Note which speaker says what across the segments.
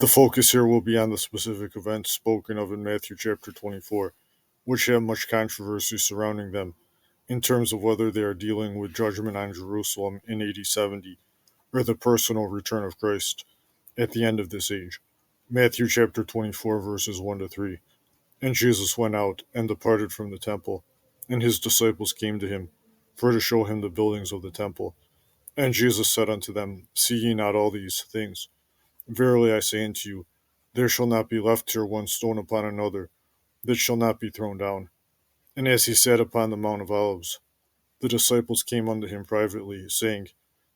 Speaker 1: The focus here will be on the specific events spoken of in Matthew chapter 24, which have much controversy surrounding them in terms of whether they are dealing with judgment on Jerusalem in AD 70 or the personal return of Christ at the end of this age. Matthew chapter 24, verses 1 to 3. And Jesus went out and departed from the temple, and his disciples came to him for to show him the buildings of the temple. And Jesus said unto them, See ye not all these things? Verily I say unto you, there shall not be left here one stone upon another that shall not be thrown down. And as he sat upon the Mount of Olives, the disciples came unto him privately, saying,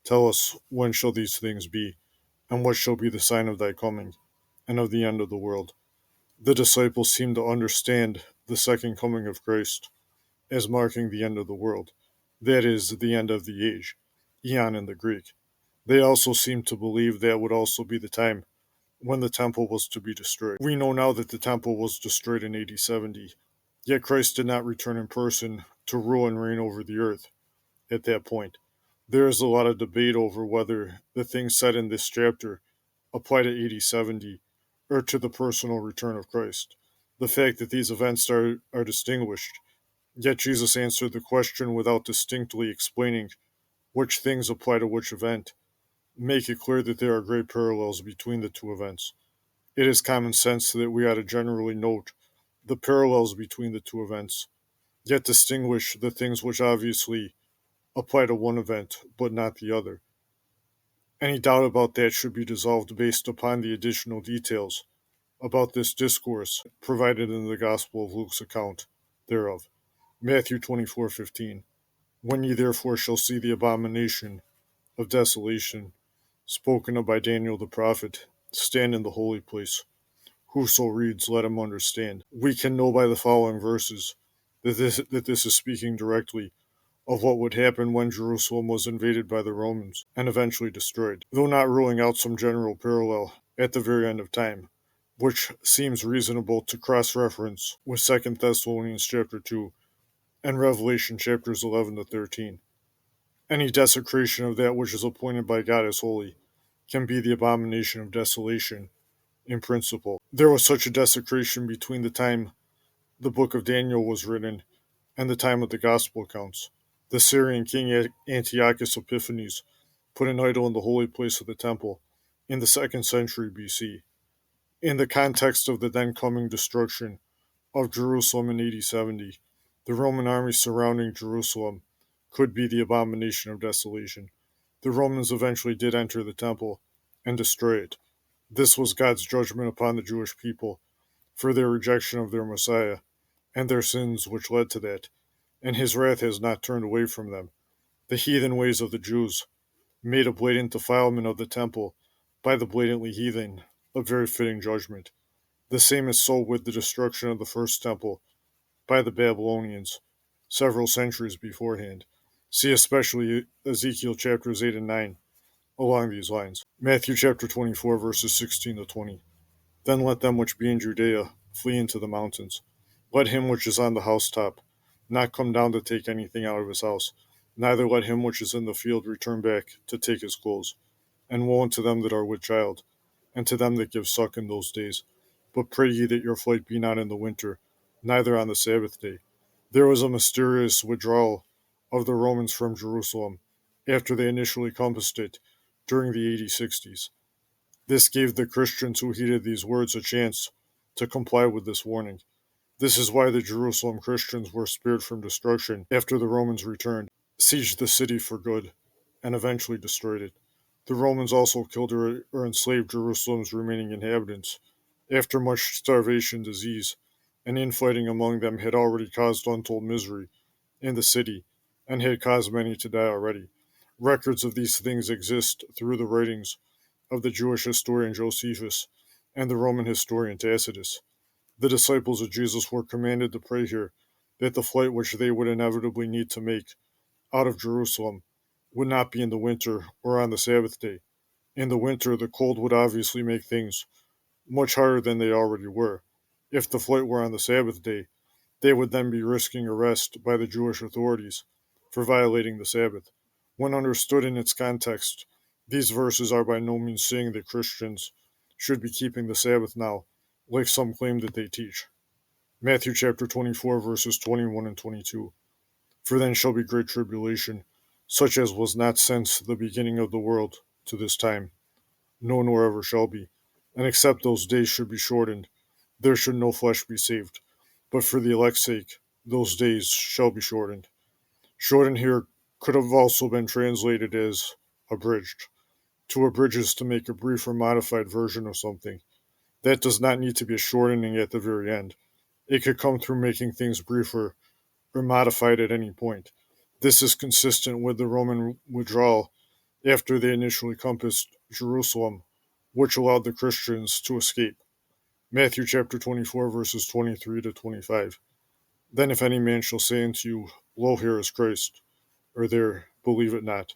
Speaker 1: Tell us, when shall these things be? And what shall be the sign of thy coming, and of the end of the world? The disciples seemed to understand the second coming of Christ as marking the end of the world, that is, the end of the age, aeon in the Greek. They also seemed to believe that would also be the time when the temple was to be destroyed. We know now that the temple was destroyed in AD 70, yet Christ did not return in person to rule and reign over the earth at that point. There is a lot of debate over whether the things said in this chapter apply to AD 70 or to the personal return of Christ. The fact that these events are distinguished, yet Jesus answered the question without distinctly explaining which things apply to which event, make it clear that there are great parallels between the two events. It is common sense that we ought to generally note the parallels between the two events, yet distinguish the things which obviously apply to one event but not the other. Any doubt about that should be dissolved based upon the additional details about this discourse provided in the Gospel of Luke's account thereof. Matthew 24:15. When ye therefore shall see the abomination of desolation spoken of by Daniel the prophet stand in the holy place, whoso reads, let him understand. We can know by the following verses that this is speaking directly of what would happen when Jerusalem was invaded by the Romans and eventually destroyed, though not ruling out some general parallel at the very end of time, which seems reasonable to cross-reference with 2 Thessalonians chapter 2 and Revelation chapters 11 to 13. Any desecration of that which is appointed by God as holy can be the abomination of desolation in principle. There was such a desecration between the time the book of Daniel was written and the time of the gospel accounts. The Syrian king Antiochus Epiphanes put an idol in the holy place of the temple in the 2nd century BC. In the context of the then coming destruction of Jerusalem in AD 70, the Roman army surrounding Jerusalem could be the abomination of desolation. The Romans eventually did enter the temple and destroy it. This was God's judgment upon the Jewish people for their rejection of their Messiah and their sins which led to that, and his wrath has not turned away from them. The heathen ways of the Jews made a blatant defilement of the temple by the blatantly heathen a very fitting judgment. The same is so with the destruction of the first temple by the Babylonians several centuries beforehand. See especially Ezekiel chapters 8 and 9 along these lines. Matthew chapter 24, verses 16 to 20. Then let them which be in Judea flee into the mountains. Let him which is on the housetop not come down to take anything out of his house, neither let him which is in the field return back to take his clothes. And woe unto them that are with child, and to them that give suck in those days. But pray ye that your flight be not in the winter, neither on the Sabbath day. There was a mysterious withdrawal of the Romans from Jerusalem after they initially compassed it during the AD 60s. This gave the Christians who heeded these words a chance to comply with this warning. This is why the Jerusalem Christians were spared from destruction after the Romans returned, sieged the city for good, and eventually destroyed it. The Romans also killed or enslaved Jerusalem's remaining inhabitants. After much starvation, disease, and infighting among them had already caused untold misery in the city, and had caused many to die already. Records of these things exist through the writings of the Jewish historian Josephus and the Roman historian Tacitus. The disciples of Jesus were commanded to pray here that the flight which they would inevitably need to make out of Jerusalem would not be in the winter or on the Sabbath day. In the winter, the cold would obviously make things much harder than they already were. If the flight were on the Sabbath day, they would then be risking arrest by the Jewish authorities for violating the Sabbath. When understood in its context, these verses are by no means saying that Christians should be keeping the Sabbath now, like some claim that they teach. Matthew chapter 24, verses 21 and 22. For then shall be great tribulation, such as was not since the beginning of the world to this time, no, nor ever shall be. And except those days should be shortened, there should no flesh be saved. But for the elect's sake, those days shall be shortened. Shortened here could have also been translated as abridged. To abridge is to make a brief or modified version of something. That does not need to be a shortening at the very end. It could come through making things briefer or modified at any point. This is consistent with the Roman withdrawal after they initially compassed Jerusalem, which allowed the Christians to escape. Matthew chapter 24, verses 23 to 25. Then if any man shall say unto you, Lo, here is Christ, or there, believe it not.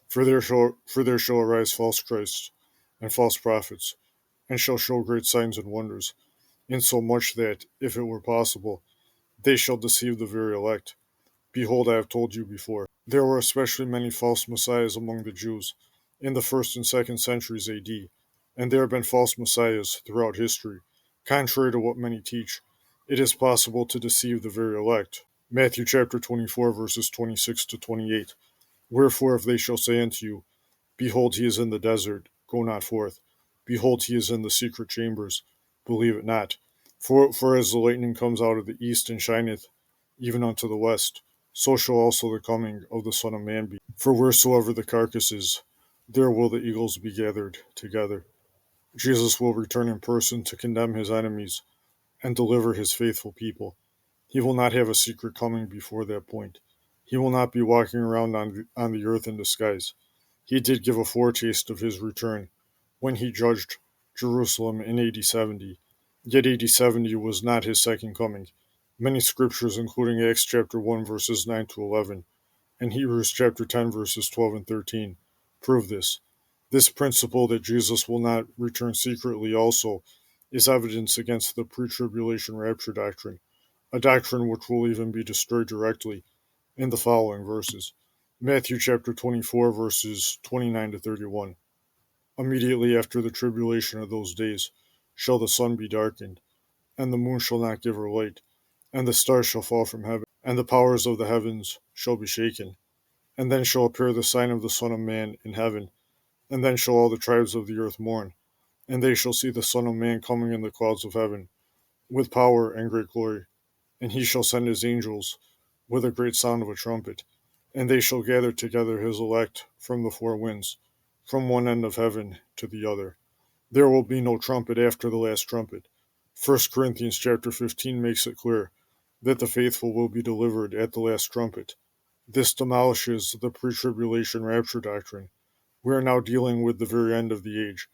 Speaker 1: For there shall arise false Christs and false prophets, and shall show great signs and wonders, insomuch that, if it were possible, they shall deceive the very elect. Behold, I have told you before. There were especially many false messiahs among the Jews in the 1st and 2nd centuries AD, and there have been false messiahs throughout history. Contrary to what many teach, it is possible to deceive the very elect. Matthew chapter 24, verses 26 to 28. Wherefore, if they shall say unto you, Behold, he is in the desert, go not forth. Behold, he is in the secret chambers, believe it not. For as the lightning comes out of the east and shineth even unto the west, so shall also the coming of the Son of Man be. For wheresoever the carcass is, there will the eagles be gathered together. Jesus will return in person to condemn his enemies and deliver his faithful people. He will not have a secret coming before that point. He will not be walking around on the earth in disguise. He did give a foretaste of his return when he judged Jerusalem in AD 70. Yet AD 70 was not his second coming. Many scriptures, including Acts chapter 1, verses 9 to 11, and Hebrews chapter 10, verses 12 and 13, prove this. This principle that Jesus will not return secretly also is evidence against the pre-tribulation rapture doctrine, a doctrine which will even be destroyed directly in the following verses. Matthew chapter 24, verses 29 to 31. Immediately after the tribulation of those days shall the sun be darkened, and the moon shall not give her light, and the stars shall fall from heaven, and the powers of the heavens shall be shaken. And then shall appear the sign of the Son of Man in heaven, and then shall all the tribes of the earth mourn, and they shall see the Son of Man coming in the clouds of heaven, with power and great glory. And he shall send his angels with a great sound of a trumpet, and they shall gather together his elect from the four winds, from one end of heaven to the other. There will be no trumpet after the last trumpet. 1 Corinthians chapter 15 makes it clear that the faithful will be delivered at the last trumpet. This demolishes the pre-tribulation rapture doctrine. We are now dealing with the very end of the age.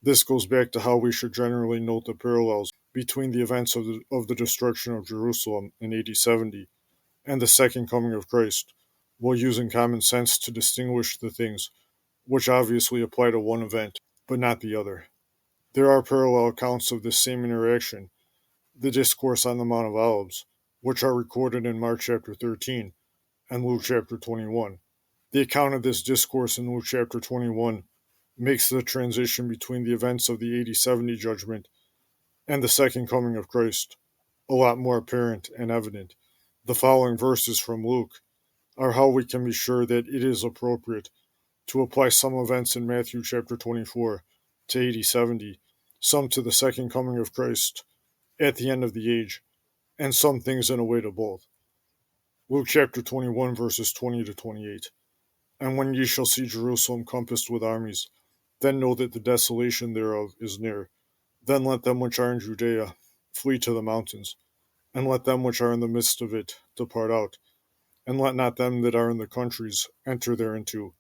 Speaker 1: This goes back to how we should generally note the parallels between the events of the destruction of Jerusalem in AD 70 and the second coming of Christ, while using common sense to distinguish the things which obviously apply to one event, but not the other. There are parallel accounts of this same interaction, the Discourse on the Mount of Olives, which are recorded in Mark chapter 13 and Luke chapter 21. The account of this discourse in Luke chapter 21 makes the transition between the events of the AD 70 judgment and the second coming of Christ a lot more apparent and evident. The following verses from Luke are how we can be sure that it is appropriate to apply some events in Matthew chapter 24 to AD 70, some to the second coming of Christ at the end of the age, and some things in a way to both. Luke chapter 21, verses 20 to 28. And when ye shall see Jerusalem compassed with armies, then know that the desolation thereof is near. Then let them which are in Judea flee to the mountains, and let them which are in the midst of it depart out, and let not them that are in the countries enter thereinto.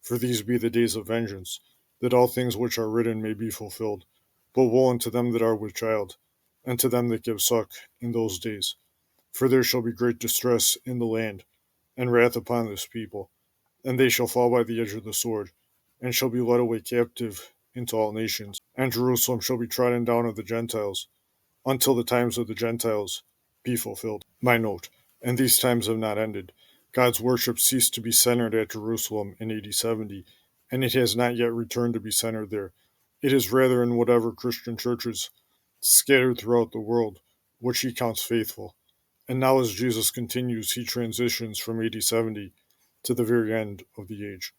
Speaker 1: For these be the days of vengeance, that all things which are written may be fulfilled. But woe unto them that are with child, and to them that give suck in those days. For there shall be great distress in the land, and wrath upon this people. And they shall fall by the edge of the sword, and shall be led away captive into all nations. And Jerusalem shall be trodden down of the Gentiles, until the times of the Gentiles be fulfilled. My note, and these times have not ended. God's worship ceased to be centered at Jerusalem in AD 70, and it has not yet returned to be centered there. It is rather in whatever Christian churches scattered throughout the world, which he counts faithful. And now, as Jesus continues, he transitions from AD 70 to the very end of the age.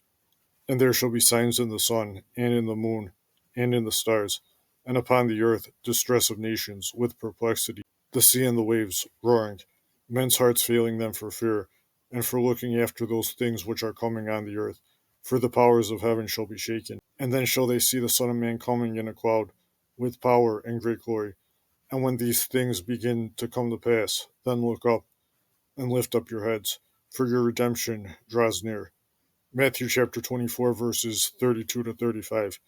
Speaker 1: And there shall be signs in the sun, and in the moon, and in the stars, and upon the earth distress of nations, with perplexity, the sea and the waves roaring, men's hearts failing them for fear, and for looking after those things which are coming on the earth. For the powers of heaven shall be shaken. And then shall they see the Son of Man coming in a cloud, with power and great glory. And when these things begin to come to pass, then look up, and lift up your heads, for your redemption draws near. Matthew chapter 24, verses 32 to 35.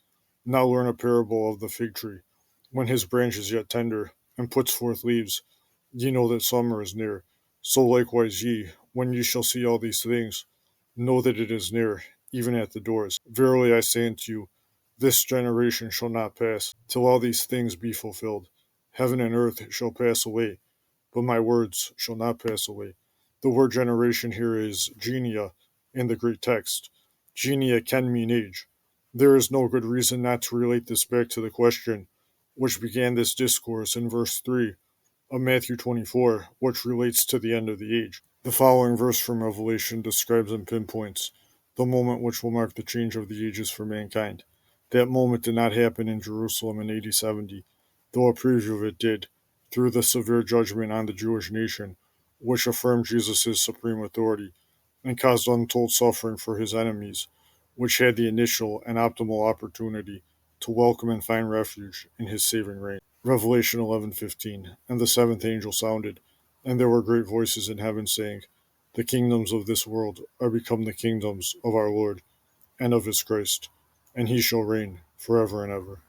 Speaker 1: Now learn a parable of the fig tree. When his branch is yet tender, and puts forth leaves, ye know that summer is near. So likewise ye, when ye shall see all these things, know that it is near, even at the doors. Verily I say unto you, this generation shall not pass, till all these things be fulfilled. Heaven and earth shall pass away, but my words shall not pass away. The word generation here is genia in the Greek text. Genia can mean age. There is no good reason not to relate this back to the question which began this discourse in verse 3 of Matthew 24, which relates to the end of the age. The following verse from Revelation describes and pinpoints the moment which will mark the change of the ages for mankind. That moment did not happen in Jerusalem in AD 70, though a preview of it did, through the severe judgment on the Jewish nation, which affirmed Jesus' supreme authority and caused untold suffering for his enemies, which had the initial and optimal opportunity to welcome and find refuge in his saving reign. Revelation 11:15. And the seventh angel sounded, and there were great voices in heaven saying, the kingdoms of this world are become the kingdoms of our Lord and of his Christ, and he shall reign forever and ever.